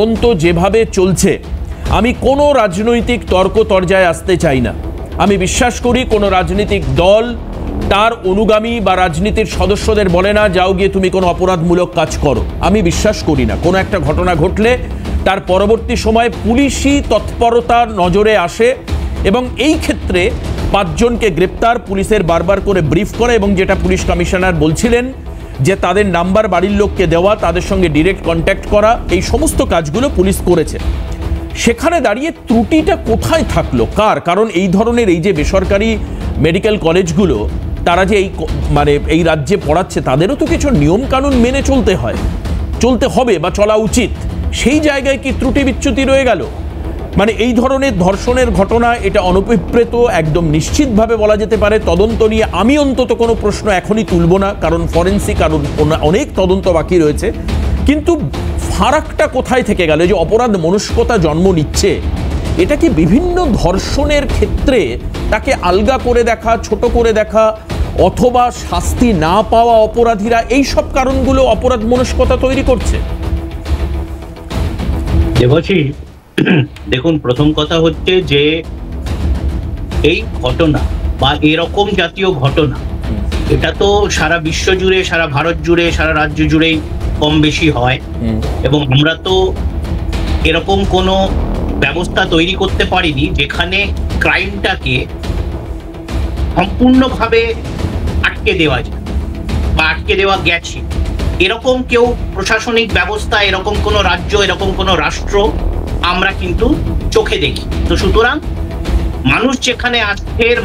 তদন্ত যেভাবে চলছে আমি কোনো রাজনৈতিক তর্ক তরজায় আসতে চাই না। আমি বিশ্বাস করি কোনো রাজনৈতিক দল তার অনুগামী বা রাজনীতির সদস্যদের বলে না যাও গিয়ে তুমি কোনো অপরাধমূলক কাজ করো। আমি বিশ্বাস করি না কোনো একটা ঘটনা ঘটলে তার পরবর্তী সময়ে পুলিশি তৎপরতার নজরে আসে এবং এই ক্ষেত্রে 5 জনকে গ্রেপ্তার পুলিশের বারবার করে ব্রিফ করে এবং যেটা পুলিশ কমিশনার বলছিলেন যে তাদের নাম্বার বাড়ির লোককে দেওয়া, তাদের সঙ্গে ডিরেক্ট কন্ট্যাক্ট করা, এই সমস্ত কাজগুলো পুলিশ করেছে। সেখানে দাঁড়িয়ে ত্রুটিটা কোথায় থাকলো কার? কারণ এই ধরনের এই যে বেসরকারি মেডিকেল কলেজগুলো তারা যে এই রাজ্যে পড়াচ্ছে তাদেরও তো কিছু নিয়ম কানুন মেনে চলতে হবে বা চলা উচিত। সেই জায়গায় কি ত্রুটি বিচ্যুতি রয়ে গেল? এই ধরনের ধর্ষণের ঘটনা এটা অনভিপ্রেত, একদম নিশ্চিতভাবে বলা যেতে পারে। তদন্ত নিয়ে আমি অন্তত কোনো প্রশ্ন এখনই তুলব না, কারণ ফরেন্সিক আর অনেক তদন্ত বাকি রয়েছে। কিন্তু ফারাকটা কোথায় থেকে গেল? যে অপরাধ মনস্কতা জন্ম নিচ্ছে, এটা কি বিভিন্ন ধর্ষণের ক্ষেত্রে তাকে আলগা করে দেখা, ছোট করে দেখা, অথবা শাস্তি না পাওয়া অপরাধীরা, এই সব কারণগুলো অপরাধ মনস্কতা তৈরি করছে? দেবশ্রী, দেখুন, প্রথম কথা হচ্ছে যে এই ঘটনা বা এরকম জাতীয় ঘটনা এটা তো সারা বিশ্ব জুড়ে, সারা ভারত জুড়ে, সারা রাজ্য জুড়েই কম বেশি হয় এবং আমরা তো এরকম কোনো ব্যবস্থা তৈরি করতে পারিনি যেখানে ক্রাইমটাকে সম্পূর্ণভাবে আটকে দেওয়া যায় বা আটকে দেওয়া গেছে। এরকম কেউ প্রশাসনিক ব্যবস্থা, এরকম কোনো রাজ্য, এরকম কোনো রাষ্ট্র আমরা কিন্তু চোখে দেখি। তো সুতরাং মানুষ যেখানে আজকের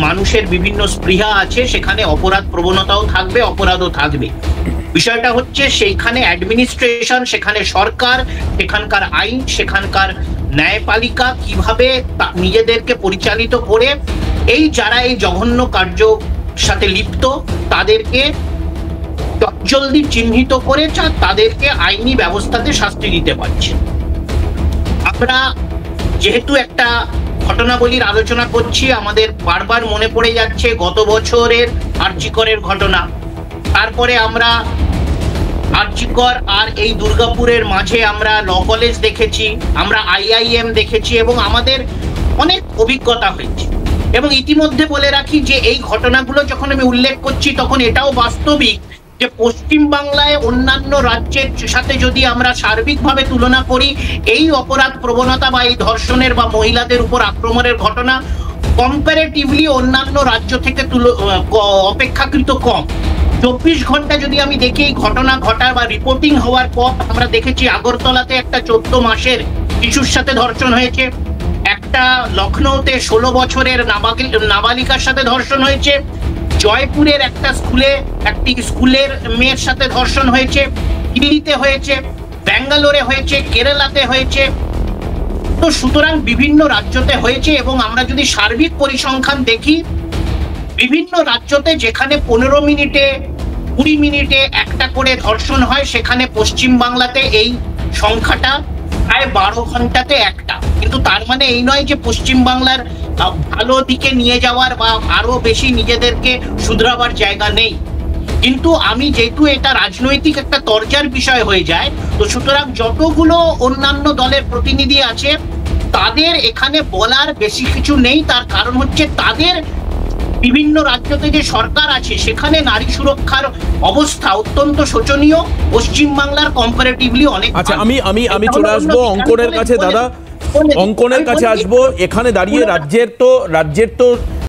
মানুষের বিভিন্ন স্পৃহা আছে সেখানে অপরাধ প্রবণতাও থাকবে, অপরাধও থাকবে। বিষয়টা হচ্ছে সেইখানে অ্যাডমিনিস্ট্রেশন, সেখানে সরকার, সেখানকার আইন, সেখানকার ন্যায়পালিকা কিভাবে নিজেদেরকে পরিচালিত করে যারা এই জঘন্য কার্য সাথে লিপ্ত তাদেরকে জলদি চিহ্নিত করে তাদেরকে আইনি ব্যবস্থাতে শাস্তি দিতে পারছে। আমরা যেহেতু একটা ঘটনাবলীর আলোচনা করছি, আমাদের বারবার মনে পড়ে যাচ্ছে গত বছরের আরজিকরের ঘটনা। তারপরে আমরা আরজিকর আর এই দুর্গাপুরের মাঝে আমরা ল কলেজ দেখেছি, আমরা IIM দেখেছি এবং আমাদের অনেক অভিজ্ঞতা হয়েছে। এবং ইতিমধ্যে বলে রাখি যে এই ঘটনাগুলো যখন আমি উল্লেখ করছি তখন এটাও বাস্তবিক যে পশ্চিম বাংলায় অন্যান্য রাজ্যের সাথে যদি আমরা সার্বিকভাবে তুলনা করি, এই অপরাধ প্রবণতা বা এই ধর্ষণের বা মহিলাদের উপর আক্রমণের ঘটনা কম্পারেটিভলি অন্যান্য রাজ্য থেকে অপেক্ষাকৃত কম। 24 ঘন্টা যদি আমি দেখি এই ঘটনা ঘটার বা রিপোর্টিং হওয়ার পর আমরা দেখেছি আগরতলাতে একটা 14 মাসের শিশুর সাথে ধর্ষণ হয়েছে, একটা লখনৌতে 16 বছরের নাবালিকার সাথে ধর্ষণ হয়েছে, জয়পুরের একটি স্কুলের মেয়ের সাথে ধর্ষণ হয়েছে, দিল্লিতে হয়েছে, ব্যাঙ্গালোরে হয়েছে, কেরালাতে হয়েছে। তো সুতরাং বিভিন্ন রাজ্যতে হয়েছে এবং আমরা যদি সার্বিক পরিসংখ্যান দেখি, বিভিন্ন রাজ্যতে যেখানে 15 মিনিটে 20 মিনিটে একটা করে ধর্ষণ হয়, সেখানে পশ্চিম বাংলাতে এই সংখ্যাটা প্রায় 12 ঘন্টাতে একটা। কিন্তু তার মানে এই নয় যে পশ্চিম বাংলার ভালো দিকে নিয়ে যাওয়ার বা আরো বেশি নিজেদেরকে শুধরাবার জায়গা নেই। কিন্তু আমি যেহেতু এটা রাজনৈতিক একটা তরজার বিষয় হয়ে যায়, তো সুতরাং যতগুলো অন্যান্য দলের প্রতিনিধি আছে তাদের এখানে বলার বেশি কিছু নেই। তার কারণ হচ্ছে তাদের বিভিন্ন রাজ্যতে যে সরকার আছে সেখানে নারী সুরক্ষার অবস্থা অত্যন্ত শোচনীয়, পশ্চিম বাংলার কম্পারেটিভলি অনেক। আচ্ছা, আমি চলে আসবো অঙ্কনের কাছে। দাদা, অঙ্কনের কাছে আসবো। এখানে দাঁড়িয়ে রাজ্যের তো